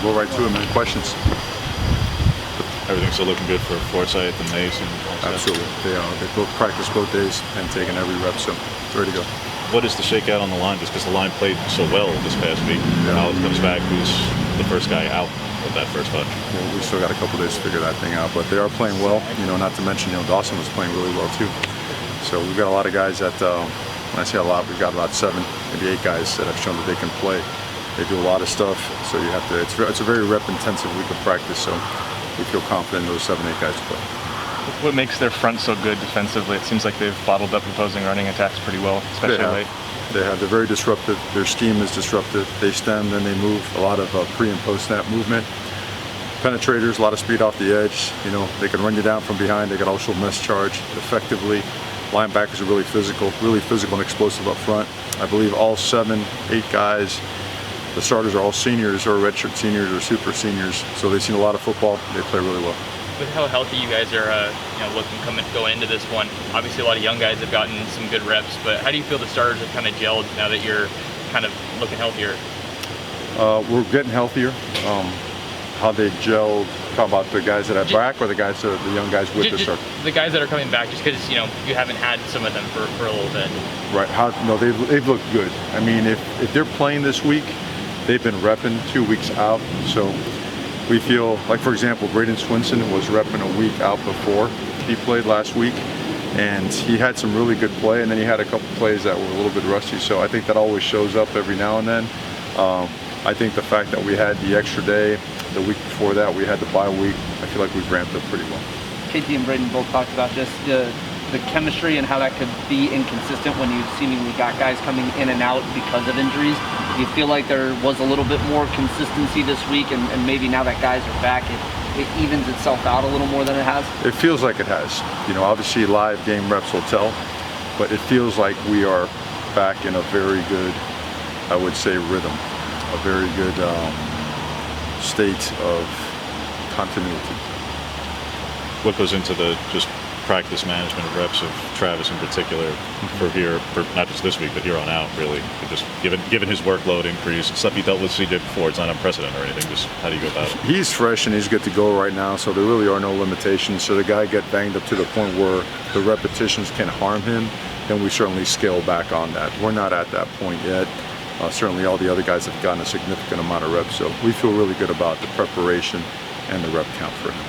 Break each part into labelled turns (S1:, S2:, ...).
S1: we'll go right to it, man. Questions?
S2: Everything's still looking good for Forsyth and Mace and all that.
S1: Absolutely. They both practiced both days and taken every rep, so it's ready to go.
S2: What is the shakeout on the line? Just because the line played so well this past week. Now it comes back, who's the first guy out of that first touch?
S1: Well, we still got a couple days to figure that thing out, but they are playing well. Not to mention, Dawson was playing really well too. So we've got a lot of guys that, when I say a lot, we've got about 7, maybe 8 guys that have shown that they can play. They do a lot of stuff, so you have to. It's a very rep-intensive week of practice, so we feel confident in those 7, 8 guys to play.
S3: What makes their front so good defensively? It seems like they've bottled up opposing running attacks pretty well, especially late.
S1: They're very disruptive. Their scheme is disruptive. They stem, then they move. A lot of pre and post snap movement. Penetrators, a lot of speed off the edge. They can run you down from behind. They can also miss charge effectively. Linebackers are really physical and explosive up front. I believe all 7, 8 guys. The starters are all seniors or redshirt seniors or super seniors, so they've seen a lot of football. They play really well.
S4: With how healthy you guys are, going into this one, obviously a lot of young guys have gotten some good reps, but how do you feel the starters have kind of gelled now that you're kind of looking healthier?
S1: We're getting healthier. How they gelled, talk about the guys that are back or the young guys with the start?
S4: The guys that are coming back, just because you haven't had some of them for a little bit.
S1: Right. They've looked good. I mean, if they're playing this week, they've been repping 2 weeks out, so we feel like, for example, Braden Swinson was repping a week out before he played last week, and he had some really good play, and then he had a couple plays that were a little bit rusty, so I think that always shows up every now and then. I think the fact that we had the extra day, the week before that we had the bye week, I feel like we've ramped up pretty well.
S5: KT and Braden both talked about just the chemistry and how that could be inconsistent when you seemingly got guys coming in and out because of injuries. Do you feel like there was a little bit more consistency this week, and maybe now that guys are back, it evens itself out a little more than it has?
S1: It feels like it has. Obviously live game reps will tell, but it feels like we are back in a very good, I would say, rhythm, a very good state of continuity.
S2: What goes into the just practice management of reps of Travis in particular for not just this week but here on out, really? Just given his workload increase, stuff he dealt with CJ before, it's not unprecedented or anything. Just how do you go about it?
S1: He's fresh and he's good to go right now, so there really are no limitations. So the guy get banged up to the point where the repetitions can harm him, then we certainly scale back on that. We're not at that point yet. Certainly all the other guys have gotten a significant amount of reps, so we feel really good about the preparation and the rep count for him.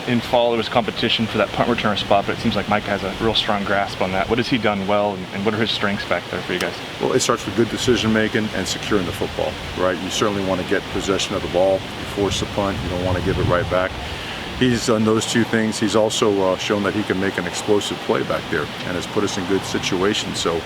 S3: In fall, there was competition for that punt returner spot, but it seems like Mike has a real strong grasp on that. What has he done well, and what are his strengths back there for you guys?
S1: Well, it starts with good decision making and securing the football, right? You certainly want to get possession of the ball. You force the punt, you don't want to give it right back. He's done those 2 things. He's also shown that he can make an explosive play back there and has put us in good situations. So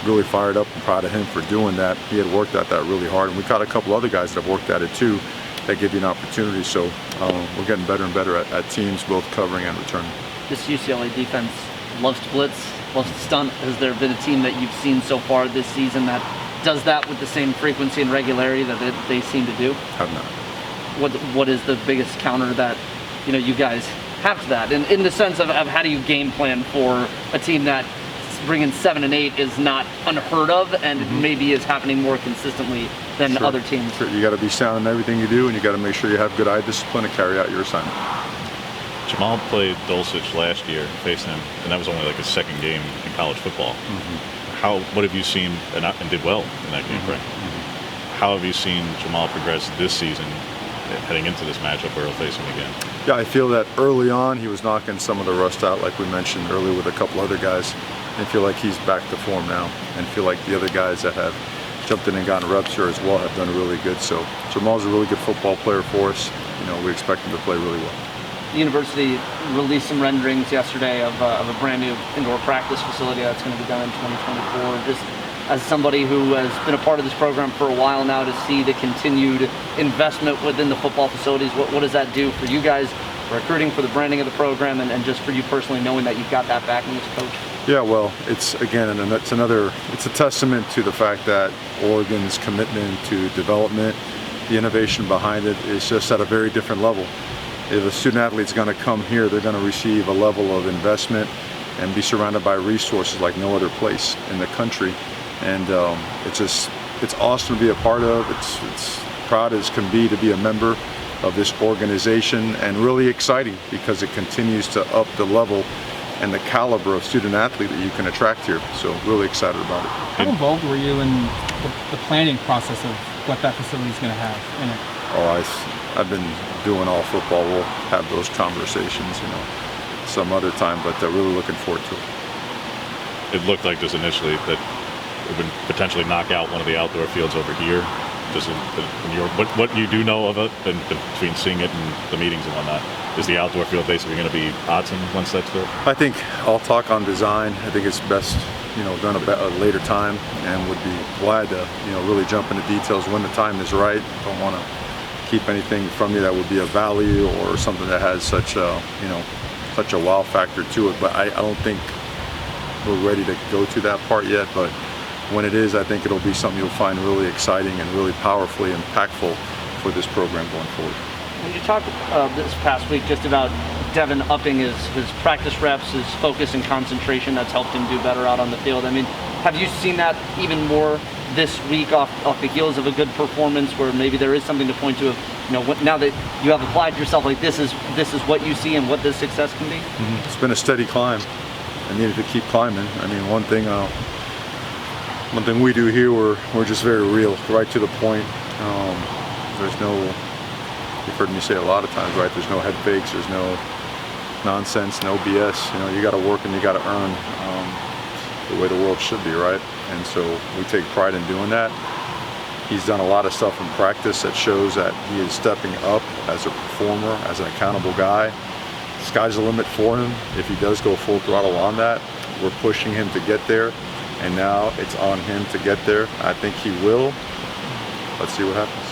S1: really fired up and proud of him for doing that. He had worked at that really hard, and we caught a couple other guys that have worked at it too, that give you an opportunity. So we're getting better and better at teams, both covering and returning.
S5: This UCLA defense loves to blitz, loves to stunt. Has there been a team that you've seen so far this season that does that with the same frequency and regularity that they seem to do?
S1: Have not.
S5: What is the biggest counter that you guys have to that? And in the sense of how do you game plan for a team that bringing 7 and 8 is not unheard of and maybe is happening more consistently than other teams?
S1: Sure. You got to be sound in everything you do, and you got to make sure you have good eye discipline to carry out your assignment.
S2: Jamal played Dulcich last year, faced him, and that was only like his second game in college football. What have you seen, and did well in that game, right? How have you seen Jamal progress this season, heading into this matchup where he'll face him again?
S1: Yeah, I feel that early on he was knocking some of the rust out, like we mentioned earlier with a couple other guys, and feel like he's back to form now, and feel like the other guys that have jumped in and gotten reps here as well have done really good. So Jamal's a really good football player for us. We expect him to play really well.
S5: The university released some renderings yesterday of a brand new indoor practice facility that's going to be done in 2024. Just as somebody who has been a part of this program for a while now, to see the continued investment within the football facilities, what does that do for you guys, for recruiting, for the branding of the program, and just for you personally, knowing that you've got that backing as a coach?
S1: Yeah, well, it's a testament to the fact that Oregon's commitment to development, the innovation behind it, is just at a very different level. If a student athlete's going to come here, they're going to receive a level of investment and be surrounded by resources like no other place in the country. And it's awesome to be a part of. It's proud as can be to be a member of this organization, and really exciting because it continues to up the level and the caliber of student athlete that you can attract here. So really excited about it.
S6: How involved were you in the planning process of what that facility is going to have in it?
S1: Oh, I've been doing all football. We'll have those conversations, some other time, but really looking forward to it.
S2: It looked like just initially that it would potentially knock out one of the outdoor fields over here. Just in your, what you do know of it, and between seeing it and the meetings and whatnot, is the outdoor field basically going to be Autzen once that's built?
S1: I think I'll talk on design. I think it's best, done at a later time, and would be glad to, really jump into details when the time is right. Don't want to keep anything from you that would be of value or something that has such a, such a wow factor to it. But I don't think we're ready to go to that part yet. But when it is, I think it'll be something you'll find really exciting and really powerfully impactful for this program going forward.
S5: When you talked this past week just about Devin upping his practice reps, his focus and concentration, that's helped him do better out on the field. I mean, have you seen that even more this week off the heels of a good performance, where maybe there is something to point to of, now that you have applied yourself, like this is what you see and what this success can be?
S1: Mm-hmm. It's been a steady climb. I needed to keep climbing. I mean, one thing we do here, we're just very real, right to the point. There's no, you've heard me say it a lot of times, right? There's no head fakes, there's no nonsense, no BS. You got to work and you got to earn the way the world should be, right? And so we take pride in doing that. He's done a lot of stuff in practice that shows that he is stepping up as a performer, as an accountable guy. Sky's the limit for him. If he does go full throttle on that, we're pushing him to get there. And now it's on him to get there. I think he will. Let's see what happens.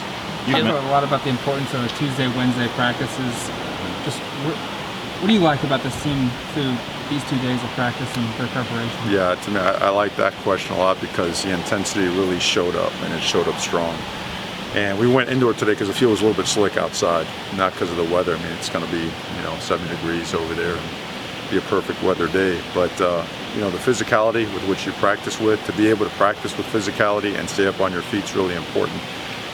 S6: You talk a lot about the importance of the Tuesday, Wednesday practices. Just what do you like about this team through these 2 days of practice and their preparation?
S1: Yeah, to me, I like that question a lot because the intensity really showed up, and it showed up strong. And we went indoor today because the field was a little bit slick outside, not because of the weather. I mean, it's going to be 7 degrees over there and be a perfect weather day. But the physicality with which you practice with, to be able to practice with physicality and stay up on your feet is really important.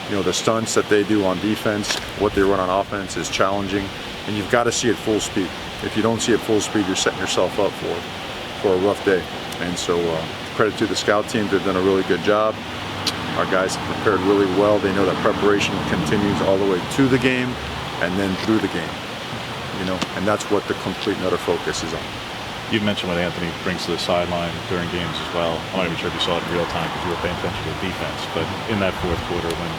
S1: The stunts that they do on defense, what they run on offense is challenging, and you've got to see it full speed. If you don't see it full speed, you're setting yourself up for a rough day. And so credit to the scout team, they've done a really good job. Our guys have prepared really well. They know that preparation continues all the way to the game and then through the game. And that's what the complete and utter focus is on.
S2: You mentioned what Anthony brings to the sideline during games as well. I'm not even sure if you saw it in real time because you were paying attention to the defense, but in that fourth quarter when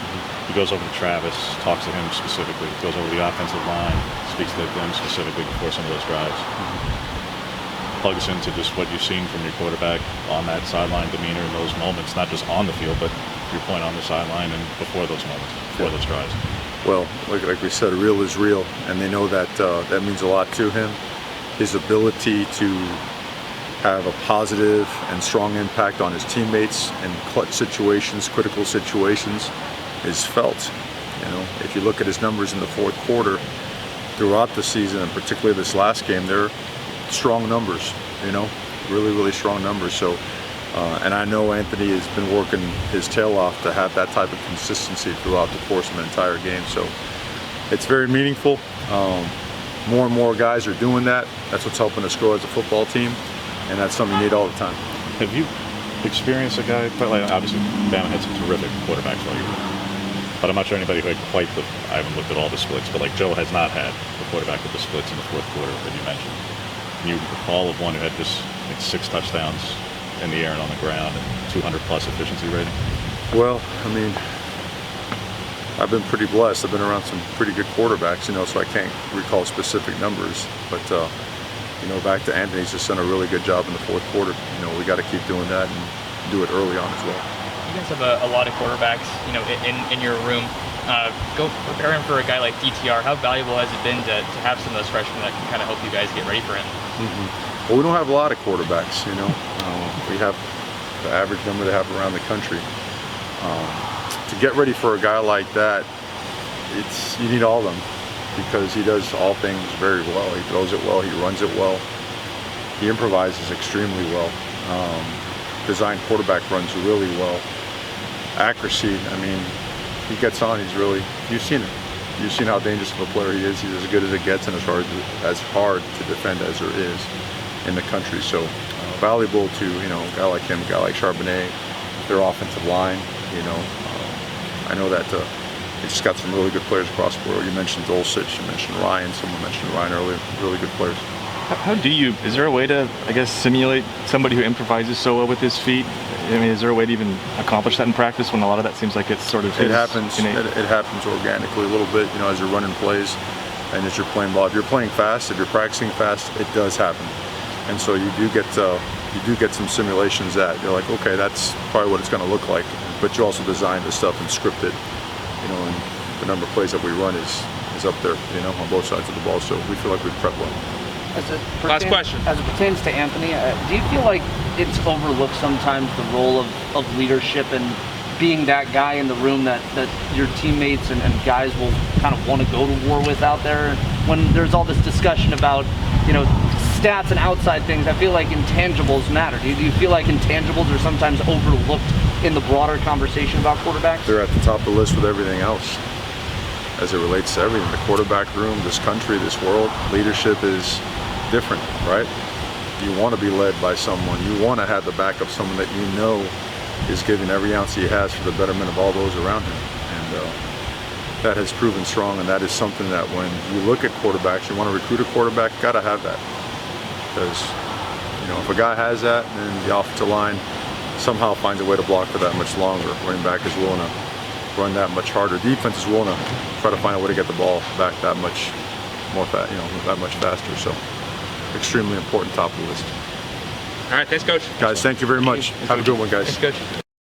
S2: he goes over to Travis, talks to him specifically, goes over the offensive line, speaks to them specifically before some of those drives. Plugs into just what you've seen from your quarterback on that sideline demeanor in those moments, not just on the field, but your point on the sideline and before those moments, before those drives.
S1: Well, like we said, real is real, and they know that that means a lot to him. His ability to have a positive and strong impact on his teammates in clutch situations, critical situations, is felt. If you look at his numbers in the fourth quarter throughout the season, and particularly this last game, they're strong numbers, really, really strong numbers. So, and I know Anthony has been working his tail off to have that type of consistency throughout the course of the entire game. So it's very meaningful. More and more guys are doing that. That's what's helping us grow as a football team, and that's something you need all the time.
S2: Have you experienced a guy, obviously Bama had some terrific quarterbacks all year, but I'm not sure anybody who had quite I haven't looked at all the splits, but like Joe has not had the quarterback with the splits in the fourth quarter that you mentioned. Can you recall of one who had just 6 touchdowns in the air and on the ground and 200 plus efficiency rating?
S1: Well, I mean, I've been pretty blessed. I've been around some pretty good quarterbacks, so I can't recall specific numbers. But, back to Anthony's just done a really good job in the fourth quarter. We got to keep doing that and do it early on as well.
S4: You guys have a lot of quarterbacks, in your room. Go preparing for a guy like DTR. How valuable has it been to have some of those freshmen that can kind of help you guys get ready for him?
S1: Well, we don't have a lot of quarterbacks, we have the average number they have around the country. To get ready for a guy like that, you need all of them because he does all things very well. He throws it well, he runs it well, he improvises extremely well. Design quarterback runs really well. Accuracy, I mean, he gets on. You've seen it. You've seen how dangerous of a player he is. He's as good as it gets and as hard to defend as there is in the country. So valuable to, a guy like him, a guy like Charbonnet, their offensive line. I know that they just got some really good players across the board. You mentioned Dulcich, you mentioned Ryan. Someone mentioned Ryan earlier. Really good players.
S3: Is there a way to, I guess, simulate somebody who improvises so well with his feet? I mean, is there a way to even accomplish that in practice when a lot of that seems like it's sort of
S1: It happens. It happens organically a little bit, as you're running plays and as you're playing ball. If you're playing fast, if you're practicing fast, it does happen. And so you do get some simulations that you're like, okay, that's probably what it's going to look like. But you also design the stuff and script it, and the number of plays that we run is up there, on both sides of the ball. So we feel like we've prepped well.
S7: Last question.
S5: As it pertains to Anthony, do you feel like it's overlooked sometimes the role of leadership and being that guy in the room that your teammates and guys will kind of want to go to war with out there? When there's all this discussion about, stats and outside things, I feel like intangibles matter. Do you feel like intangibles are sometimes overlooked in the broader conversation about quarterbacks?
S1: They're at the top of the list with everything else as it relates to everything. The quarterback room, this country, this world, leadership is different, right? You want to be led by someone. You want to have the back of someone that is giving every ounce he has for the betterment of all those around him. And that has proven strong, and that is something that when you look at quarterbacks, you want to recruit a quarterback, got to have that. Because, if a guy has that, then the offensive line somehow finds a way to block for that much longer. Running back is willing to run that much harder. Defense is willing to try to find a way to get the ball back that much more that much faster. So extremely important top of the list.
S7: All right, thanks, Coach.
S1: Guys, thank you very much. Have a good one, guys.
S7: Thanks, Coach.